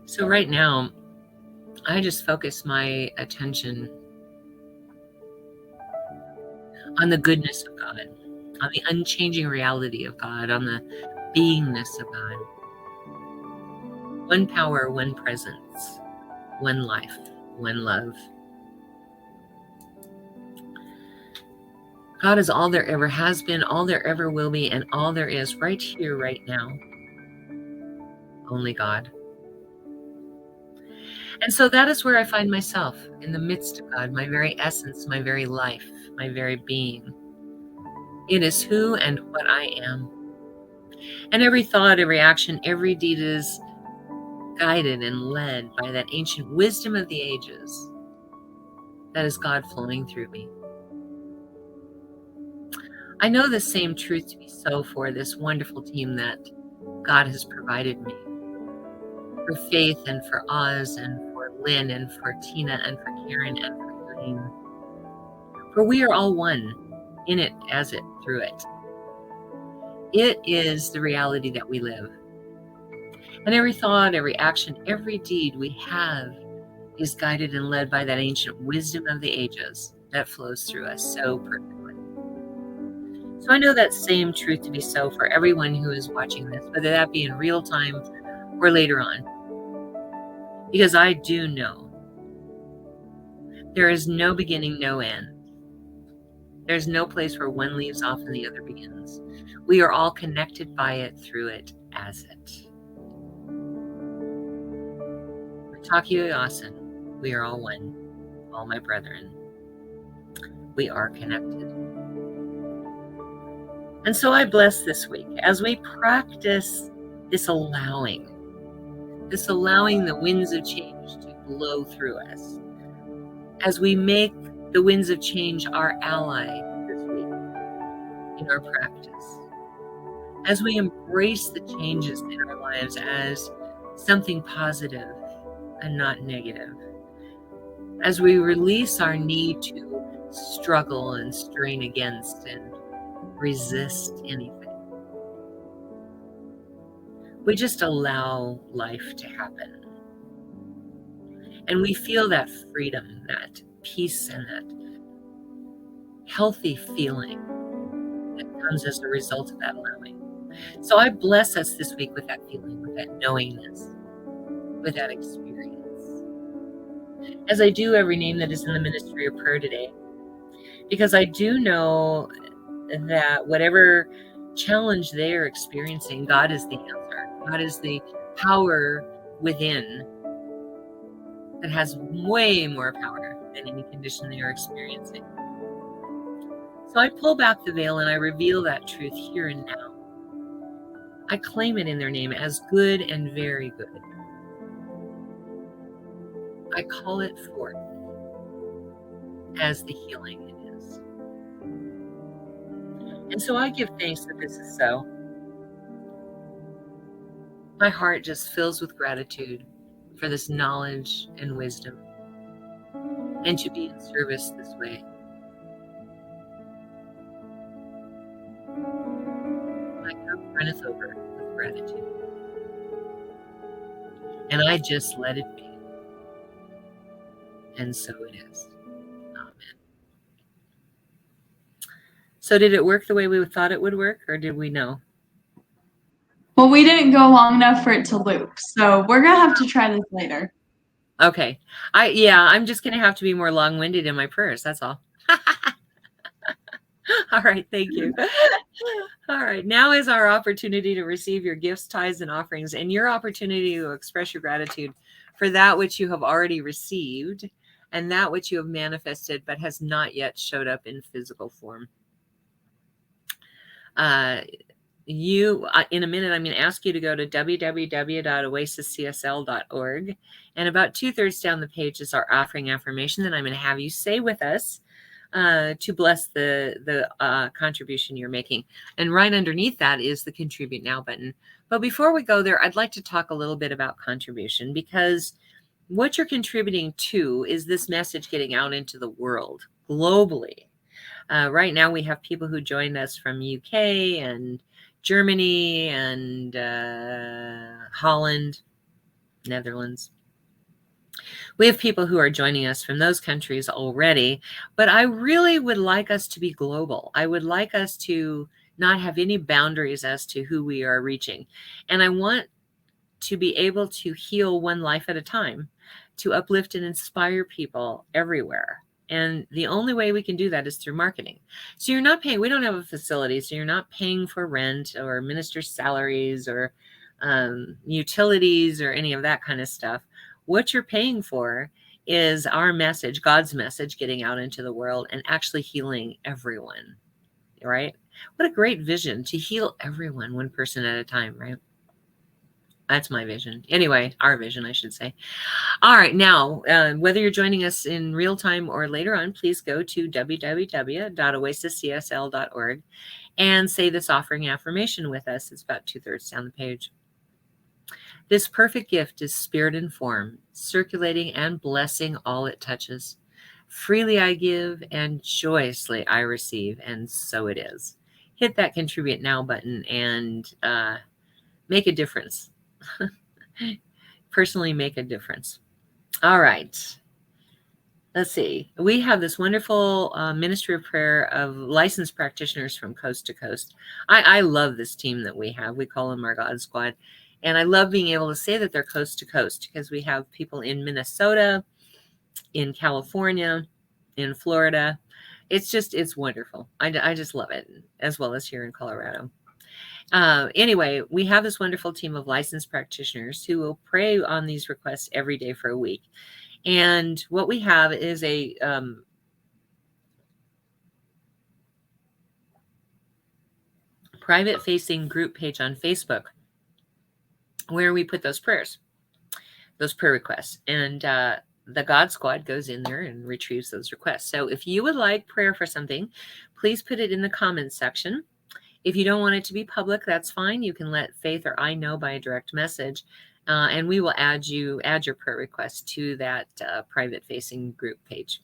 So right now, I just focus my attention on the goodness of God, on the unchanging reality of God, on the beingness of God. One power, one presence, one life, one love. God is all there ever has been, all there ever will be, and all there is right here, right now. Only God. And so that is where I find myself, in the midst of God, my very essence, my very life, my very being. It is who and what I am. And every thought, every action, every deed is guided and led by that ancient wisdom of the ages. That is God flowing through me. I know the same truth to be so for this wonderful team that God has provided me. For Faith and for Oz and for Lynn and for Tina and for Karen and for Elaine. For we are all one, in it, as it, through it. It is the reality that we live. And every thought, every action, every deed we have is guided and led by that ancient wisdom of the ages that flows through us so perfectly. So I know that same truth to be so for everyone who is watching this, whether that be in real time or later on. Because I do know there is no beginning, no end. There's no place where one leaves off and the other begins. We are all connected by it, through it, as it. Takio Yasin, we are all one, all my brethren. We are connected. And so I bless this week as we practice this allowing the winds of change to blow through us, as we make the winds of change our ally this week in our practice, as we embrace the changes in our lives as something positive and not negative, as we release our need to struggle and strain against and resist anything. We just allow life to happen. And we feel that freedom, that peace, and that healthy feeling that comes as a result of that allowing. So I bless us this week with that feeling, with that knowingness. with that experience. As I do every name that is in the ministry of prayer today, because I do know that whatever challenge they are experiencing, God is the answer. God is the power within that has way more power than any condition they are experiencing. So I pull back the veil and I reveal that truth here and now. I claim it in their name as good and very good. I call it forth as the healing it is. And so I give thanks that this is so. My heart just fills with gratitude for this knowledge and wisdom, and to be in service this way. My cup runneth over with gratitude, and I just let it be. And so it is. Amen. So did it work the way we thought it would work, or did we know? Well, we didn't go long enough for it to loop, so we're gonna have to try this later. Okay. I'm just going to have to be more long-winded in my prayers. That's all. All right. Thank you. All right. Now is our opportunity to receive your gifts, tithes, and offerings, and your opportunity to express your gratitude for that which you have already received and that which you have manifested but has not yet showed up in physical form. In a minute, I'm going to ask you to go to www.oasiscsl.org, and about 2/3 down the page is our offering affirmation that I'm going to have you say with us to bless the contribution you're making. And right underneath that is the Contribute Now button. But before we go there, I'd like to talk a little bit about contribution, because what you're contributing to is this message getting out into the world globally. Right now, we have people who joined us from UK and Germany and Holland, Netherlands. We have people who are joining us from those countries already, but I really would like us to be global. I would like us to not have any boundaries as to who we are reaching. And I want to be able to heal one life at a time, to uplift and inspire people everywhere. And the only way we can do that is through marketing. So you're not paying, we don't have a facility, so you're not paying for rent or minister salaries or utilities or any of that kind of stuff. What you're paying for is our message, God's message, getting out into the world and actually healing everyone, right? What a great vision, to heal everyone one person at a time, right? That's my vision. Anyway, our vision, I should say. All right. Now, whether you're joining us in real time or later on, please go to www.oasiscsl.org and say this offering affirmation with us. It's about 2/3 down the page. This perfect gift is spirit and form, circulating and blessing all it touches. Freely I give and joyously I receive, and so it is. Hit that Contribute Now button and make a difference. Personally make a difference. All right. Let's see. We have this wonderful ministry of prayer of licensed practitioners from coast to coast. I love this team that we have. We call them our God Squad. And I love being able to say that they're coast to coast, because we have people in Minnesota, in California, in Florida. It's wonderful. I just love it, as well as here in Colorado. Anyway, we have this wonderful team of licensed practitioners who will pray on these requests every day for a week. And what we have is a private facing group page on Facebook where we put those prayers, those prayer requests. And the God Squad goes in there and retrieves those requests. So if you would like prayer for something, please put it in the comments section. If you don't want it to be public, that's fine. You can let Faith or I know by a direct message, and we will add your prayer request to that private facing group page.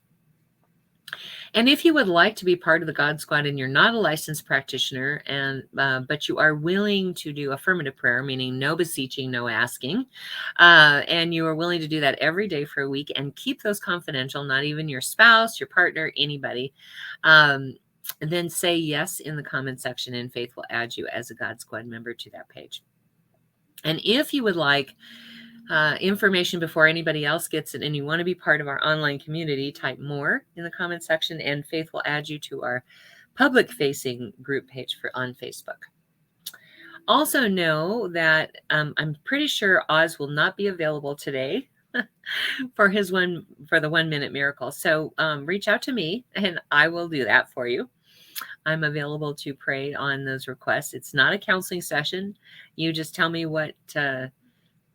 And if you would like to be part of the God Squad and you're not a licensed practitioner, but you are willing to do affirmative prayer, meaning no beseeching, no asking, and you are willing to do that every day for a week and keep those confidential, not even your spouse, your partner, anybody, then say yes in the comment section, and Faith will add you as a God Squad member to that page. And if you would like information before anybody else gets it, and you want to be part of our online community, type more in the comment section, and Faith will add you to our public facing group page on Facebook. Also know that I'm pretty sure Oz will not be available today for the 1 minute miracle. So reach out to me and I will do that for you. I'm available to pray on those requests. It's not a counseling session. You just tell me what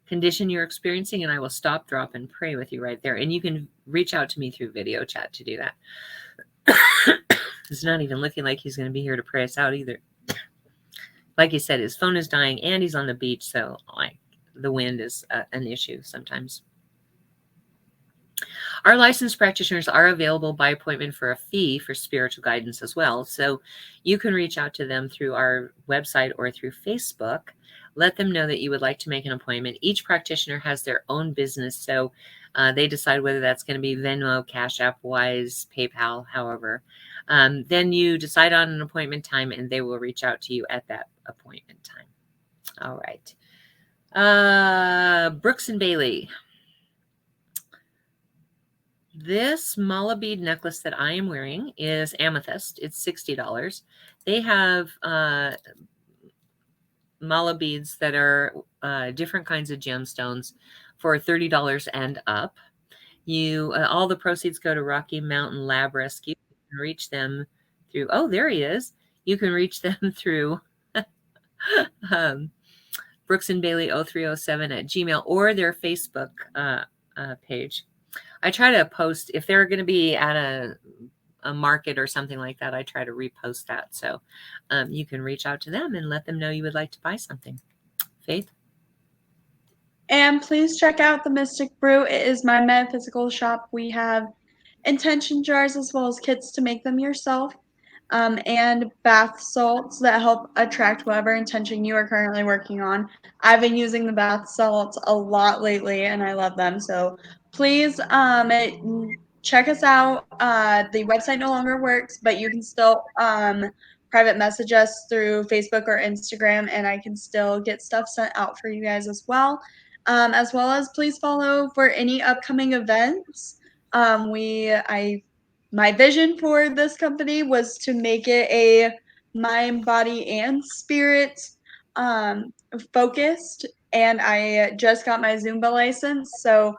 condition you're experiencing and I will stop, drop, and pray with you right there. And you can reach out to me through video chat to do that. It's not even looking like he's going to be here to pray us out either. Like he said, his phone is dying and he's on the beach. So the wind is an issue sometimes. Our licensed practitioners are available by appointment for a fee for spiritual guidance as well. So you can reach out to them through our website or through Facebook. Let them know that you would like to make an appointment. Each practitioner has their own business, so they decide whether that's going to be Venmo, Cash App, Wise, PayPal, however. Then you decide on an appointment time, and they will reach out to you at that appointment time. All right. Brooks and Bailey. This mala bead necklace that I am wearing is amethyst. It's $60. They have mala beads that are different kinds of gemstones for $30 and up. All the proceeds go to Rocky Mountain Lab Rescue. You can reach them through, oh, there he is. You can reach them through Brooks and Bailey 0307 at Gmail or their Facebook page. I try to post, if they're going to be at a market or something like that, I try to repost that. So you can reach out to them and let them know you would like to buy something. Faith? And please check out the Mystic Brew. It is my metaphysical shop. We have intention jars as well as kits to make them yourself, and bath salts that help attract whatever intention you are currently working on. I've been using the bath salts a lot lately and I love them. So please check us out. The website no longer works, but you can still private message us through Facebook or Instagram, and I can still get stuff sent out for you guys as well. As well as please follow for any upcoming events. My vision for this company was to make it a mind, body, and spirit focused, and I just got my Zumba license, so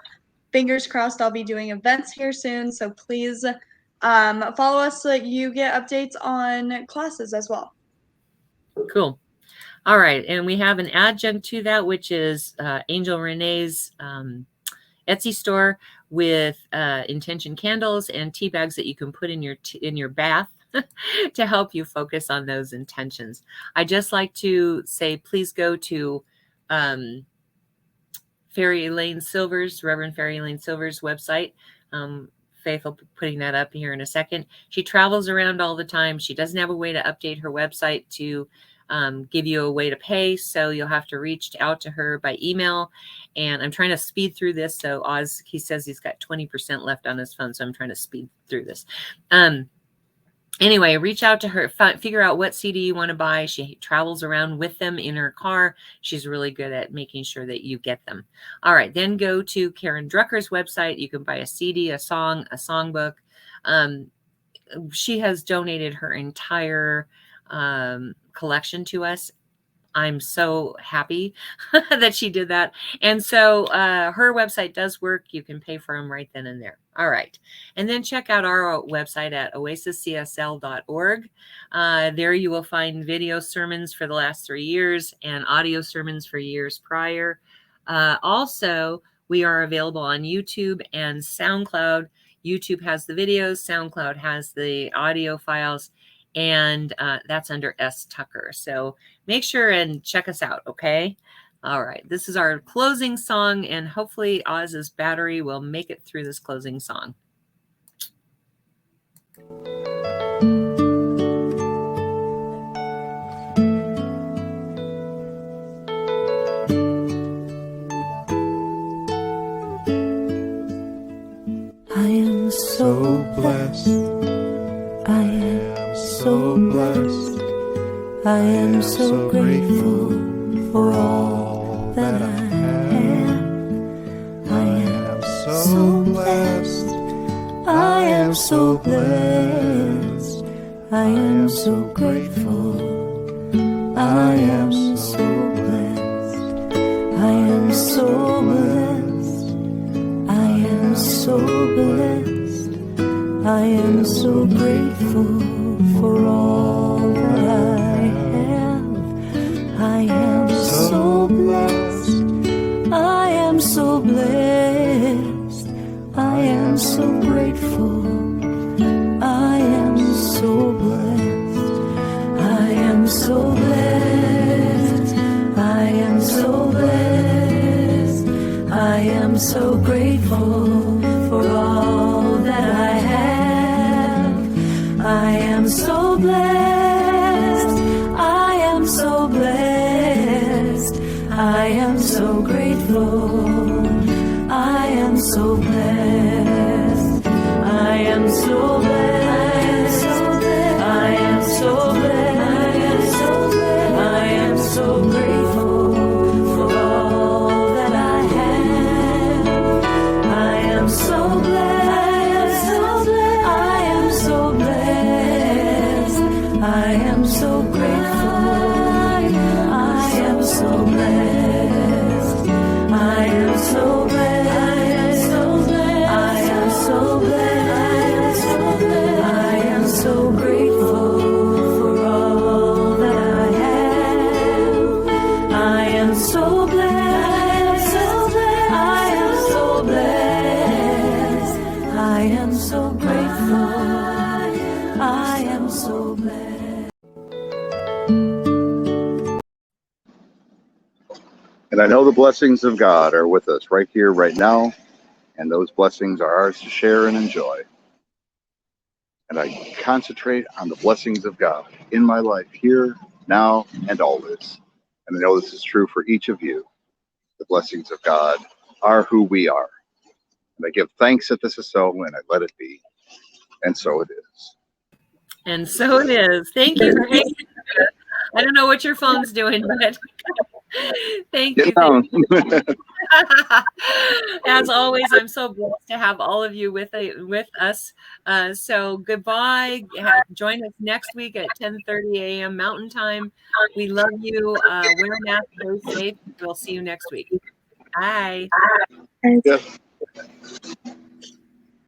fingers crossed I'll be doing events here soon. So please follow us so that you get updates on classes as well. Cool. All right. And we have an adjunct to that, which is Angel Renee's Etsy store with intention candles and tea bags that you can put in your bath to help you focus on those intentions. I just like to say, please go to Fairy Elaine Silver's, Reverend Fairy Elaine Silver's website. Faith will be putting that up here in a second. She travels around all the time. She doesn't have a way to update her website to give you a way to pay. So you'll have to reach out to her by email. And I'm trying to speed through this. So Oz, he says he's got 20% left on his phone. So I'm trying to speed through this. Anyway, reach out to her, figure out what CD you want to buy. She travels around with them in her car. She's really good at making sure that you get them. All right, then go to Karen Drucker's website. You can buy a CD, a song, a songbook. She has donated her entire collection to us. I'm so happy that she did that. And so her website does work. You can pay for them right then and there. All right. And then check out our website at oasiscsl.org. There you will find video sermons for the last 3 years and audio sermons for years prior. Also, we are available on YouTube and SoundCloud. YouTube has the videos. SoundCloud has the audio files. And that's under S. Tucker. So make sure and check us out, okay? All right, this is our closing song, and hopefully Oz's battery will make it through this closing song. I am so blessed. I am so blessed. I am so grateful for all that I have. so blessed. I am so blessed. I am so grateful. I am so blessed. I am so blessed. I am so blessed. I am so grateful for all that I have. I am so blessed. I am so blessed. I am so grateful. I am so blessed. I am so blessed. I am so blessed. I am so grateful for all that I have. I am so blessed. I am so blessed. I am so grateful. I am so blessed. I am so blessed. I am so blessed. I am so grateful for all that I have. I am so blessed. I am so blessed. I am so grateful. I am so blessed. I am so blessed. I am so blessed. I am so grateful for all that I have. I am so blessed. I am so blessed. I am so grateful. I am so blessed. And I know the blessings of God are with us right here, right now. And those blessings are ours to share and enjoy. And I concentrate on the blessings of God in my life here, now, and always. And I know this is true for each of you. The blessings of God are who we are. And I give thanks that this is so, and I let it be. And so it is. And so it is. Thank you for hanging with us. I don't know what your phone's doing, but thank you. Get down. As always, I'm so blessed to have all of you with us. So goodbye. Join us next week at 10:30 a.m. Mountain Time. We love you. Wear a mask. Stay safe. We'll see you next week. Bye. Yes.